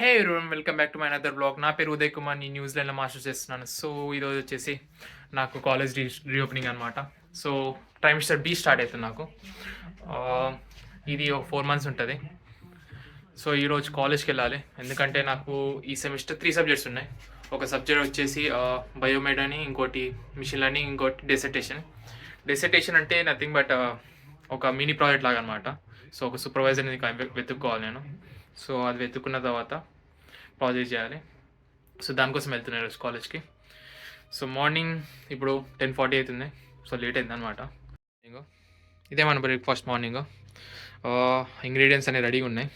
Hey everyone, welcome back to my another blog. నా పేరు ఉదయ్ కుమార్, నేను న్యూజిలాండ్లో మాస్టర్స్ చేస్తున్నాను. సో ఈరోజు వచ్చేసి నాకు కాలేజ్ రీఓపెనింగ్ అనమాట. సో ట్రైమిస్టర్ బి స్టార్ట్ అవుతుంది నాకు. ఆ, ఇది ఒక 4 months ఉంటుంది. సో ఈరోజు కాలేజ్కి వెళ్ళాలి, ఎందుకంటే నాకు ఈ సెమిస్టర్ 3 సబ్జెక్ట్స్ ఉన్నాయి. ఒక సబ్జెక్ట్ వచ్చేసి బయోమెడ్ అని, ఇంకోటి మిషన్ లెర్నింగ్, ఇంకోటి డెసర్టేషన్ అంటే నథింగ్ బట్ ఒక మినీ ప్రాజెక్ట్ లాగా అనమాట. సో ఒక సూపర్వైజర్ని వెతుక్కోవాలి నేను. సో అది వెతుక్కున్న తర్వాత ప్రాజెక్ట్ చేయాలి. సో దానికోసం వెళ్తున్నాను ఈరోజు కాలేజ్కి. సో మార్నింగ్ ఇప్పుడు 10:40 అవుతుంది. సో లేట్ అయింది అనమాట. ఇదే మన బ్రేక్ఫాస్ట్ మార్నింగ్. ఇంగ్రీడియంట్స్ అనేవి రెడీగా ఉన్నాయి,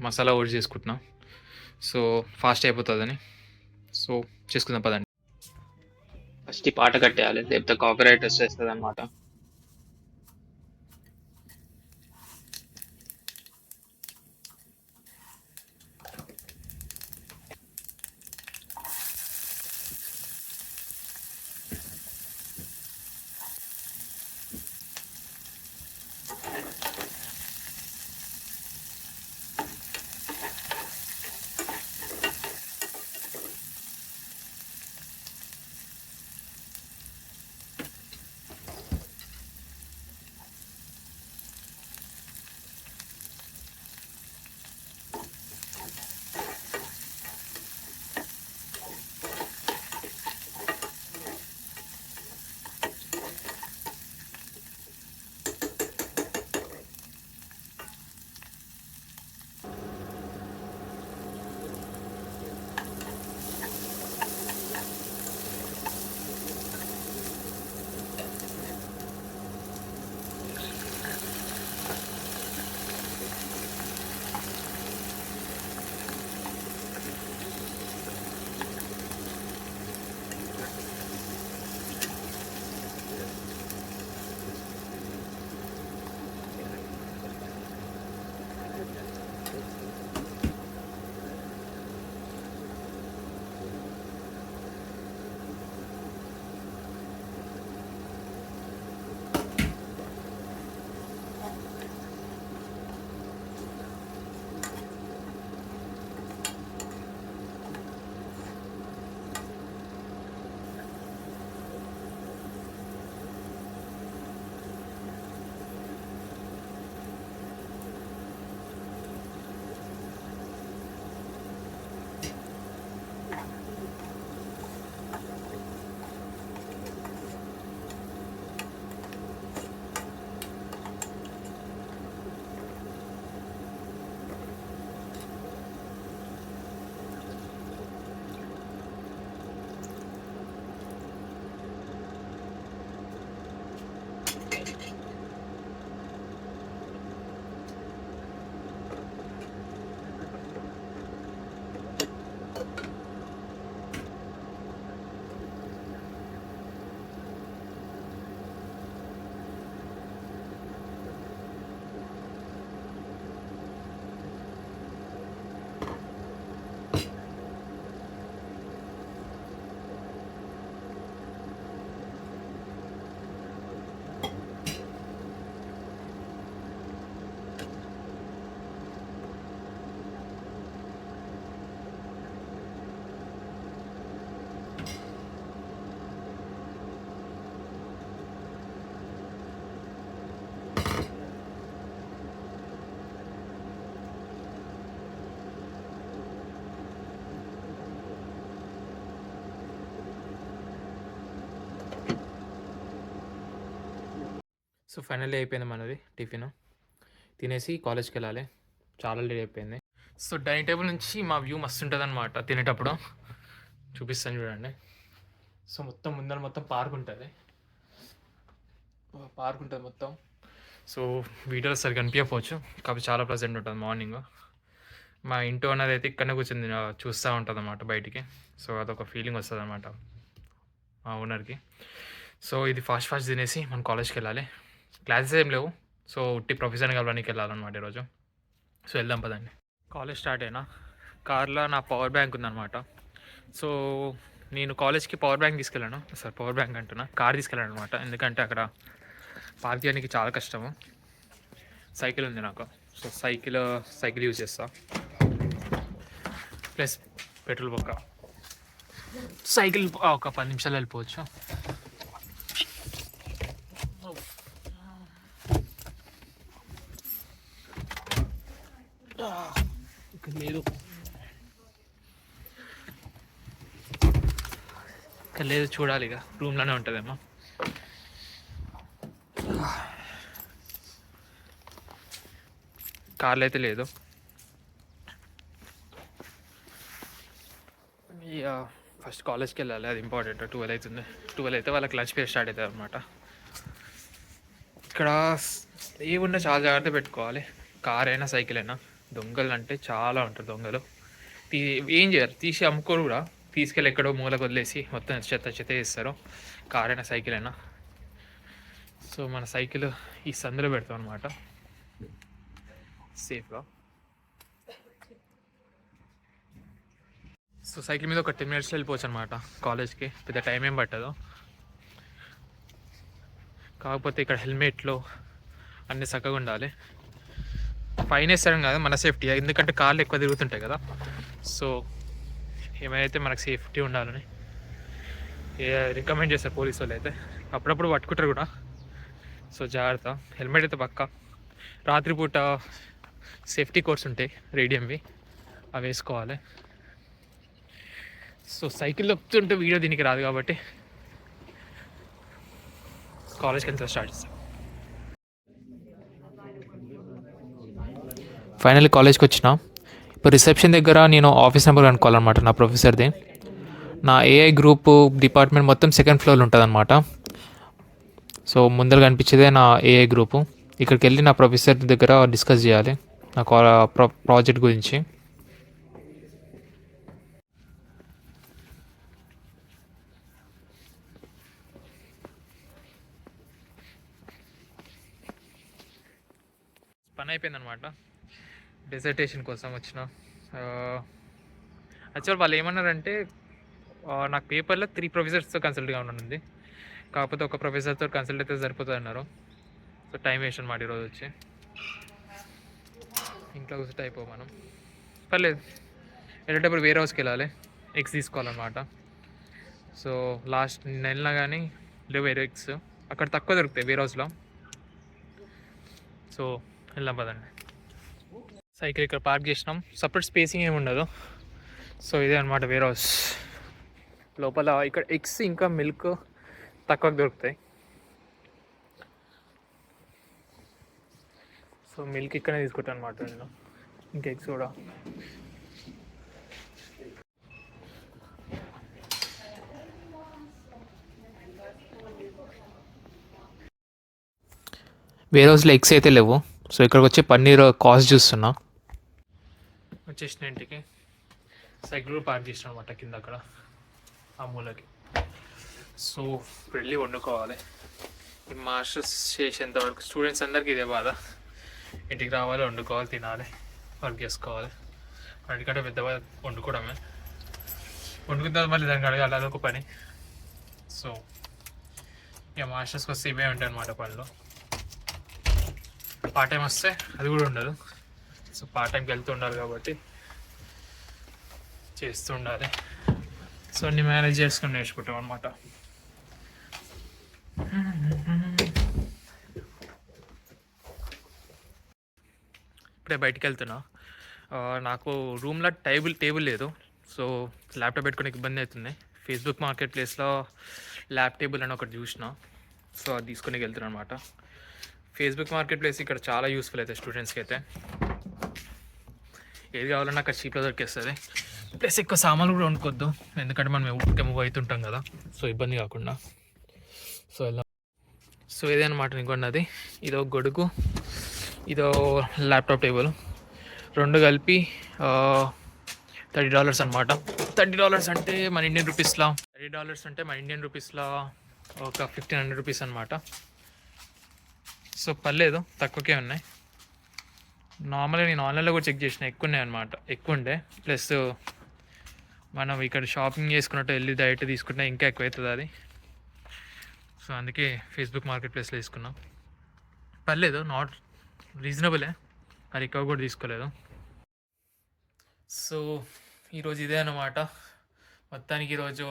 మసాలా ఓడి చేసుకుంటున్నాం. సో ఫాస్ట్ అయిపోతుందని సో చేసుకుందాం పదండి. ఫస్ట్ ఈ పాట కట్టేయాలి, లేకపోతే కాపీరైట్ వస్తుంది అనమాట. సో ఫైనల్లీ అయిపోయింది మనది టిఫిన్. తినేసి కాలేజ్కి వెళ్ళాలి, చాలా లేట్ అయిపోయింది. సో డైనింగ్ టేబుల్ నుంచి మా వ్యూ మస్తు ఉంటుంది అనమాట తినేటప్పుడు. చూపిస్తాను చూడండి. సో మొత్తం ముందర మొత్తం పార్క్ ఉంటుంది మొత్తం. సో వీడియోలో సరిగ్గా కనిపించకపోవచ్చు, కాబట్టి చాలా ప్రెజెంట్ ఉంటుంది మార్నింగ్. మా ఇంటి అన్నది అయితే ఇక్కడనే కూర్చొని చూస్తూ ఉంటుంది అన్నమాట బయటికి. సో అదొక ఫీలింగ్ వస్తుంది అనమాట మా ఓనర్కి. సో ఇది ఫాస్ట్ తినేసి మనం కాలేజ్కి వెళ్ళాలి. క్లాసెస్ ఏం లేవు, సో ఉట్టి ప్రొఫెసర్ని కలవడానికి వెళ్ళాలన్నమాట ఈరోజు. సో వెళ్దాం పదండి. కాలేజ్ స్టార్ట్ అయినా కార్లో నా పవర్ బ్యాంక్ ఉందన్నమాట. సో నేను కాలేజ్కి పవర్ బ్యాంక్ తీసుకెళ్ళాను, పవర్ బ్యాంక్ అంటున్నా, కార్ తీసుకెళ్ళాను అనమాట. ఎందుకంటే అక్కడ పార్క్ చేయడానికి చాలా కష్టము. సైకిల్ ఉంది నాకు, సో సైకిల్ యూజ్ చేస్తా. ప్లస్ పెట్రోల్ బొక్క. సైకిల్ ఒక 10 నిమిషాలు వెళ్ళిపోవచ్చు. లేదు ఇక్కడ లేదు, చూడాలి ఇక రూమ్లోనే ఉంటుందేమో. కార్లో అయితే లేదు. ఇక ఫస్ట్ కాలేజ్కి వెళ్ళాలి, అది ఇంపార్టెంట్. 12 అవుతుంది. 12 అయితే వాళ్ళకి లంచ్ పీరియడ్ స్టార్ట్ అవుతుంది అనమాట. ఇక్కడ ఏమున్నా చాలా జాగ్రత్త పెట్టుకోవాలి, కార్ అయినా సైకిల్ అయినా. దొంగలు అంటే చాలా ఉంటారు దొంగలు. ఏం చేయరు, తీసి అమ్ముకోరు కూడా, తీసుకెళ్ళి ఎక్కడో మూలకు వదిలేసి మొత్తం చెత్త చేస్తారు, కార్ అయినా సైకిల్ అయినా. సో మన సైకిల్ ఈ సందులో పెడతాం అనమాట సేఫ్గా. సో సైకిల్ మీద ఒక 10 minutes వెళ్ళిపోవచ్చు అనమాట కాలేజ్కి, పెద్ద టైం ఏం పట్టదు. కాకపోతే ఇక్కడ హెల్మెట్లు అన్నీ చక్కగా ఉండాలి. ఫైన్ వేస్తారం కాదు, మన సేఫ్టీ, ఎందుకంటే కార్లు ఎక్కువ తిరుగుతుంటాయి కదా. సో ఏమైతే మనకు సేఫ్టీ ఉండాలని రికమెండ్ చేస్తారు పోలీసు వాళ్ళు అయితే. అప్పుడప్పుడు పట్టుకుంటారు కూడా, సో జాగ్రత్త. హెల్మెట్ అయితే పక్కా. రాత్రిపూట సేఫ్టీ కోర్స్ ఉంటాయి రేడియంవి, అవి వేసుకోవాలి. సో సైకిల్ తొక్కుతుంటే వీడియో దీనికి రాదు కాబట్టి కాలేజ్కి వెళ్తే స్టార్ట్ చేస్తాం. ఫైనల్లీ కాలేజ్కి వచ్చిన. ఇప్పుడు రిసెప్షన్ దగ్గర నేను ఆఫీస్ నెంబర్ కనుక్కోవాలన్నమాట నా ప్రొఫెసర్ది. నా ఏఐ గ్రూప్ డిపార్ట్మెంట్ మొత్తం 2nd floor ఉంటుంది అనమాట. సో ముందర కనిపించేదే నా ఏఐ గ్రూపు. ఇక్కడికి వెళ్ళి నా ప్రొఫెసర్ దగ్గర డిస్కస్ చేయాలి నా ప్రాజెక్ట్ గురించి. పని అయిపోయిందనమాట. డిసర్టేషన్ కోసం వచ్చిన. యాక్చువల్ వాళ్ళు ఏమన్నారంటే నాకు పేపర్లో 3 professors కన్సల్ట్ కావాలనుంది, కాకపోతే ఒక ప్రొఫెసర్తో కన్సల్ట్ అయితే సరిపోతుంది అన్నారు. సో టైం వేస్ట్ అనమాట ఈరోజు వచ్చి. ఇంట్లో కూర్చుంటే అయిపో మనం. పర్లేదు, వెళ్ళేటప్పుడు వేరే హౌస్కి వెళ్ళాలి, ఎగ్స్ తీసుకోవాలన్నమాట. సో లాస్ట్ నెలన కానీ లేవు వేరే ఎగ్స్, అక్కడ తక్కువ దొరుకుతాయి వేరే హౌస్లో. సో వెళ్దాం పదండి. సైకిల్ ఇక్కడ పార్క్ చేసినాం, సపరేట్ స్పేసింగ్ ఏమి ఉండదు. సో ఇదే అనమాట వేర్ హౌస్. లోపల ఇక్కడ ఎగ్స్ ఇంకా మిల్క్ తక్కువకు దొరుకుతాయి. సో మిల్క్ ఇక్కడే తీసుకుంటాను అనమాట నేను, ఇంకా ఎగ్స్ కూడా. వేరే హౌస్లో ఎగ్స్ అయితే లేవు. సో ఇక్కడికి వచ్చి పన్నీర్ కాస్ట్ చూస్తున్నా. వచ్చేసిన ఇంటికి, సైకిల్ కూడా పార్క్ చేసిన అనమాట కింద అక్కడ ఆ మూలకి. సో వెళ్ళి వండుకోవాలి. ఈ మాస్టర్స్ చేసేంత వరకు స్టూడెంట్స్ అందరికీ ఇదే బాధ, ఇంటికి రావాలి, వండుకోవాలి, తినాలి, వర్క్ చేసుకోవాలి. వాటికంటే పెద్ద బాధ వండుకోవడమే. వండుకున్న తర్వాత మళ్ళీ దానికి అడగాలి, అదొక పని. సో ఇక మాస్టర్స్కి వస్తే ఇవే ఉంటాయి అనమాట పనులు. పార్ట్ టైం వస్తే అది కూడా ఉండదు. సో పార్ట్ టైంకి వెళ్తూ ఉండాలి కాబట్టి చేస్తూ ఉండాలి. సో అన్ని మేనేజ్ చేసుకుని నేర్చుకుంటాం అనమాట. ఇప్పుడే బయటికి వెళ్తున్నా. నాకు రూమ్లో టేబుల్ లేదు, సో ల్యాప్టాప్ పెట్టుకునే ఇబ్బంది అవుతుంది. ఫేస్బుక్ మార్కెట్ ప్లేస్లో ల్యాప్ టేబుల్ అని ఒకటి చూసిన, సో అది తీసుకుని వెళ్తున్నాను అనమాట. ఫేస్బుక్ మార్కెట్ ప్లేస్ ఇక్కడ చాలా యూస్ఫుల్ అవుతుంది స్టూడెంట్స్కి అయితే. ఏది కావాలన్నా అక్కడ చీప్లో దొరికేస్తుంది. ప్లస్ ఎక్కువ సామాన్లు కూడా వండుకోవద్దు, ఎందుకంటే మనం ఊరికే మూవ్ అవుతుంటాం కదా, సో ఇబ్బంది కాకుండా. సో ఇలా సో ఇదేనమాట నేను కొన్నది. ఇదో గొడుగు, ఇదో ల్యాప్టాప్ టేబుల్, రెండు కలిపి $30 అనమాట. $30 అంటే మన ఇండియన్ రూపీస్లో ఒక 1500 రూపీస్ అనమాట. సో పర్లేదు, తక్కువకే ఉన్నాయి. నార్మల్గా నేను ఆన్లైన్లో కూడా చెక్ చేసిన, ఎక్కువ ఉన్నాయి అనమాట, ఎక్కువ ఉండే. ప్లస్ మనం ఇక్కడ షాపింగ్ చేసుకున్నట్టు వెళ్ళి డైరెక్ట్ తీసుకుంటే ఇంకా ఎక్కువ అవుతుంది అది. సో అందుకే ఫేస్బుక్ మార్కెట్ ప్లేస్లో తీసుకున్నాం. పర్లేదు, నాట్ రీజనబులే, అది ఎక్కువ కూడా తీసుకోలేదు. సో ఈరోజు ఇదే అన్నమాట. మొత్తానికి ఈరోజు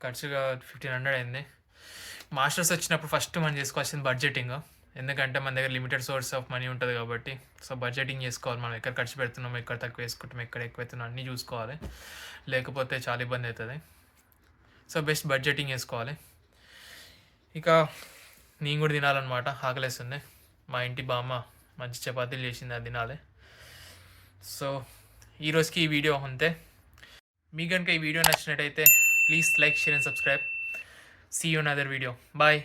ఖర్చుగా 1500 అయింది. మాస్టర్స్ వచ్చినప్పుడు ఫస్ట్ మనం చేసుకోవాల్సింది బడ్జెటింగ్. ఎందుకంటే మన దగ్గర లిమిటెడ్ సోర్స్ ఆఫ్ మనీ ఉంటుంది కాబట్టి. సో బడ్జెటింగ్ చేసుకోవాలి, మనం ఎక్కడ ఖర్చు పెడుతున్నాం, ఎక్కడ తక్కువ వేసుకుంటాం, ఎక్కడ ఎక్కువ అవుతున్నాం అన్నీ చూసుకోవాలి. లేకపోతే చాలా ఇబ్బంది అవుతుంది. సో బెస్ట్ బడ్జెటింగ్ వేసుకోవాలి. ఇక నేను కూడా తినాలన్నమాట, ఆకలేస్తుంది. మా ఇంటి బామ్మ మంచి చపాతీలు చేసింది, అది తినాలి. సో ఈరోజుకి ఈ వీడియో అంతే. మీకు కనుక ఈ వీడియో నచ్చినట్టయితే please like, share and subscribe. See you an other video. Bye.